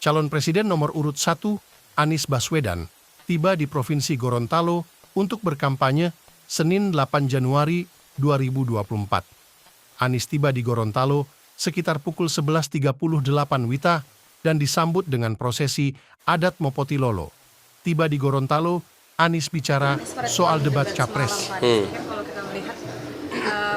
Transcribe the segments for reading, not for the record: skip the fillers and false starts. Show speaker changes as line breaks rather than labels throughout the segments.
Calon Presiden nomor urut 1, Anies Baswedan, tiba di Provinsi Gorontalo untuk berkampanye Senin 8 Januari 2024. Anies tiba di Gorontalo sekitar pukul 11.38 WITA dan disambut dengan prosesi adat Mopotilolo. Tiba di Gorontalo, Anies bicara soal debat capres.
Kalau kita melihat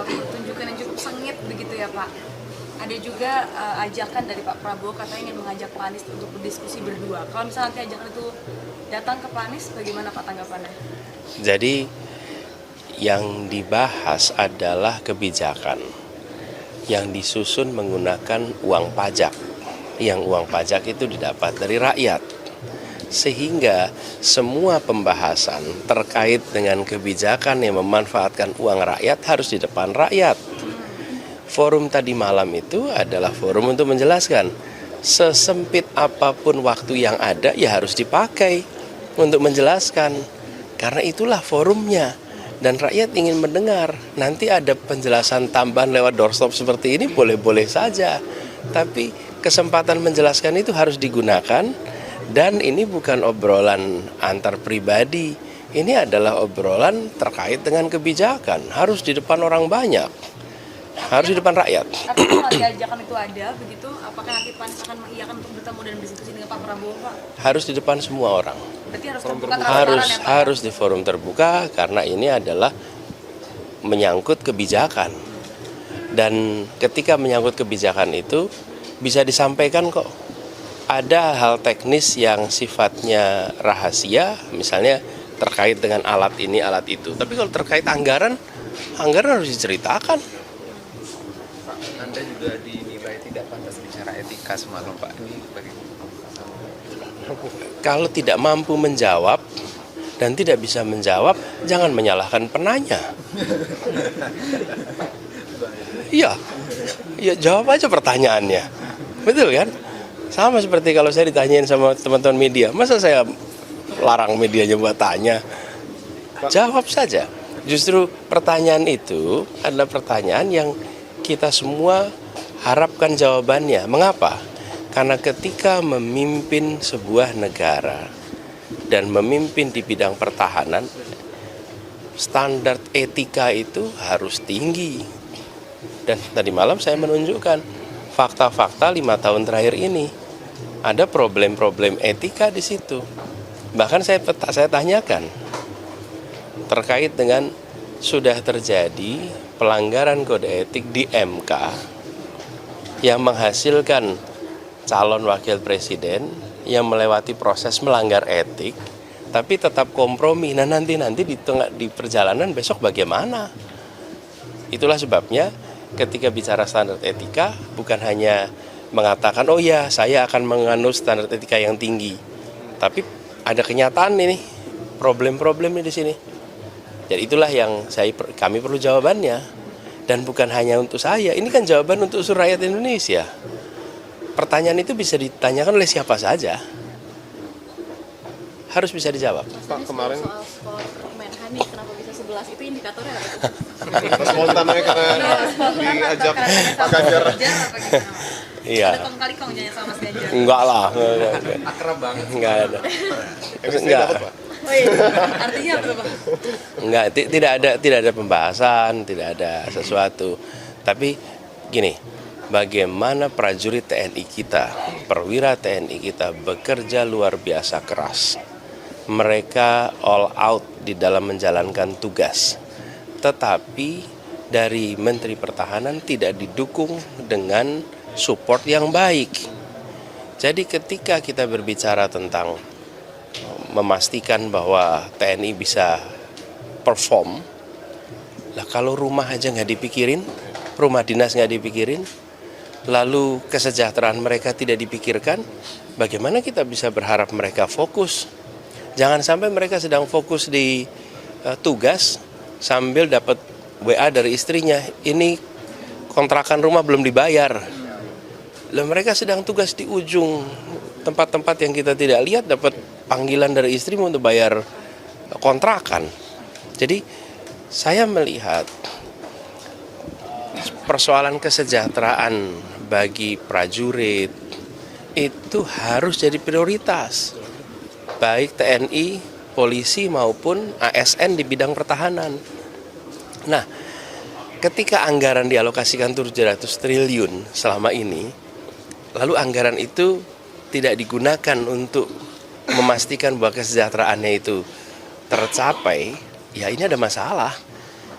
pertunjukan yang cukup sengit begitu ya Pak. Ada juga ajakan dari Pak Prabowo katanya ingin mengajak Pak Anies untuk berdiskusi berdua. Kalau misalnya nanti ajakan itu datang ke Pak Anies, bagaimana Pak tanggapannya?
Jadi yang dibahas adalah kebijakan yang disusun menggunakan uang pajak. Yang uang pajak itu didapat dari rakyat. Sehingga semua pembahasan terkait dengan kebijakan yang memanfaatkan uang rakyat harus di depan rakyat. Forum tadi malam itu adalah forum untuk menjelaskan sesempit apapun waktu yang ada ya harus dipakai untuk menjelaskan. Karena itulah forumnya dan rakyat ingin mendengar. Nanti ada penjelasan tambahan lewat doorstop seperti ini boleh-boleh saja. Tapi kesempatan menjelaskan itu harus digunakan. Dan ini bukan obrolan antar pribadi, ini adalah obrolan terkait dengan kebijakan, harus di depan orang banyak, harus di depan rakyat.
Artinya kalau ajakan itu ada, begitu, apakah nanti Pak Anies akan mengiyakan untuk bertemu dan berdiskusi dengan Pak Prabowo, Pak?
Harus di depan semua orang.
Berarti harus terbuka transparan ya, Pak?
Harus di forum terbuka karena ini adalah menyangkut kebijakan. Dan ketika menyangkut kebijakan itu bisa disampaikan kok. Ada hal teknis yang sifatnya rahasia, misalnya terkait dengan alat ini, alat itu. Tapi kalau terkait anggaran harus diceritakan.
Pak, Anda juga dinilai tidak pantas bicara etika semalam, Pak. Ini bagaimana?
Kalau tidak mampu menjawab dan tidak bisa menjawab, jangan menyalahkan penanya. Iya, ya jawab aja pertanyaannya. Betul kan? Sama seperti kalau saya ditanyain sama teman-teman media, masa saya larang medianya buat tanya? Jawab saja. Justru pertanyaan itu adalah pertanyaan yang kita semua harapkan jawabannya. Mengapa? Karena ketika memimpin sebuah negara dan memimpin di bidang pertahanan, standar etika itu harus tinggi. Dan tadi malam saya menunjukkan fakta-fakta 5 tahun terakhir ini ada problem-problem etika di situ. Bahkan saya tanyakan terkait dengan sudah terjadi pelanggaran kode etik di MK yang menghasilkan calon wakil presiden yang melewati proses melanggar etik, tapi tetap kompromi. Nah nanti di perjalanan besok bagaimana? Itulah sebabnya ketika bicara standar etika bukan hanya mengatakan oh ya saya akan menganut standar etika yang tinggi, tapi ada kenyataan ini problem-problemnya di sini. Jadi itulah yang kami perlu jawabannya dan bukan hanya untuk saya. Ini kan jawaban untuk seluruh rakyat Indonesia. Pertanyaan itu bisa ditanyakan oleh siapa saja, harus bisa dijawab.
Pak, kemarin soal skor Menhan nih kenapa bisa 11 itu indikatornya apa itu?
Spontan aja karena diajak Pak Ganjar.
Iya.
Ada kong kali kong jangan sama Mas Ganjar.
Enggak lah.
Akrab banget.
Enggak ada.
Enggak.
Oh iya, artinya apa Pak?
Enggak, tidak ada pembahasan, tidak ada sesuatu. Tapi gini, bagaimana prajurit TNI kita, perwira TNI kita bekerja luar biasa keras. Mereka all out di dalam menjalankan tugas. Tetapi dari Menteri Pertahanan tidak didukung dengan support yang baik. Jadi ketika kita berbicara tentang memastikan bahwa TNI bisa perform, lah kalau rumah aja nggak dipikirin, rumah dinas nggak dipikirin, lalu kesejahteraan mereka tidak dipikirkan, bagaimana kita bisa berharap mereka fokus? Jangan sampai mereka sedang fokus di tugas sambil dapat WA dari istrinya, ini kontrakan rumah belum dibayar. Lah mereka sedang tugas di ujung tempat-tempat yang kita tidak lihat, dapat panggilan dari istri untuk bayar kontrakan. Jadi saya melihat persoalan kesejahteraan bagi prajurit, itu harus jadi prioritas. Baik TNI, polisi maupun ASN di bidang pertahanan. Nah, ketika anggaran dialokasikan 700 triliun selama ini, lalu anggaran itu tidak digunakan untuk memastikan bahwa kesejahteraannya itu tercapai, ya ini ada masalah.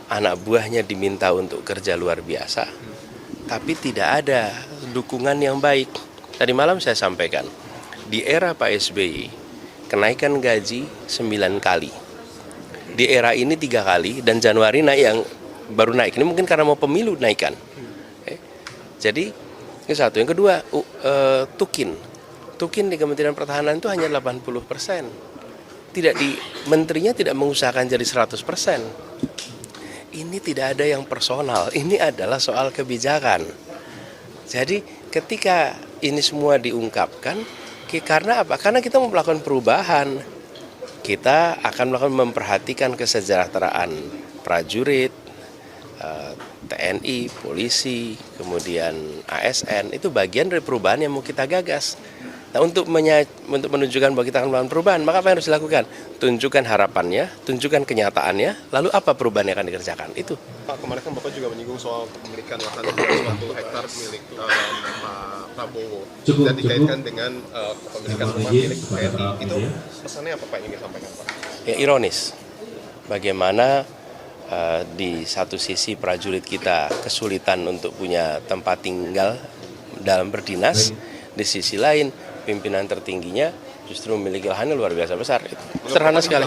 Anak buahnya diminta untuk kerja luar biasa, tapi tidak ada dukungan yang baik. Tadi malam saya sampaikan, di era Pak SBY, kenaikan gaji 9 kali. Di era ini 3 kali, dan Januari naik yang baru naik. Ini mungkin karena mau pemilu naikkan. Jadi, ini satu. Yang kedua, Tukin. Tukin di Kementerian Pertahanan itu hanya 80%. Menterinya tidak mengusahakan jadi 100%. Ini tidak ada yang personal, ini adalah soal kebijakan. Jadi ketika ini semua diungkapkan, karena apa? Karena kita mau melakukan perubahan. Kita akan memperhatikan kesejahteraan prajurit, TNI, polisi, kemudian ASN. Itu bagian dari perubahan yang mau kita gagas. Nah, untuk menunjukkan bahwa kita akan melakukan perubahan, maka apa yang harus dilakukan? Tunjukkan harapannya, tunjukkan kenyataannya, lalu apa perubahan yang akan dikerjakan. Itu.
Pak, kemarin kan Bapak juga menyinggung soal kepemilikan lahan 1 hektar milik Pak Prabowo dan dikaitkan dengan kepemilikan rumah milik TNI. Itu pesannya apa Pak yang ingin sampaikan Pak?
Ya, ironis. Bagaimana di satu sisi prajurit kita kesulitan untuk punya tempat tinggal dalam berdinas, di sisi lain pimpinan tertingginya justru memiliki lahan yang luar biasa besar. Itu sederhana sekali.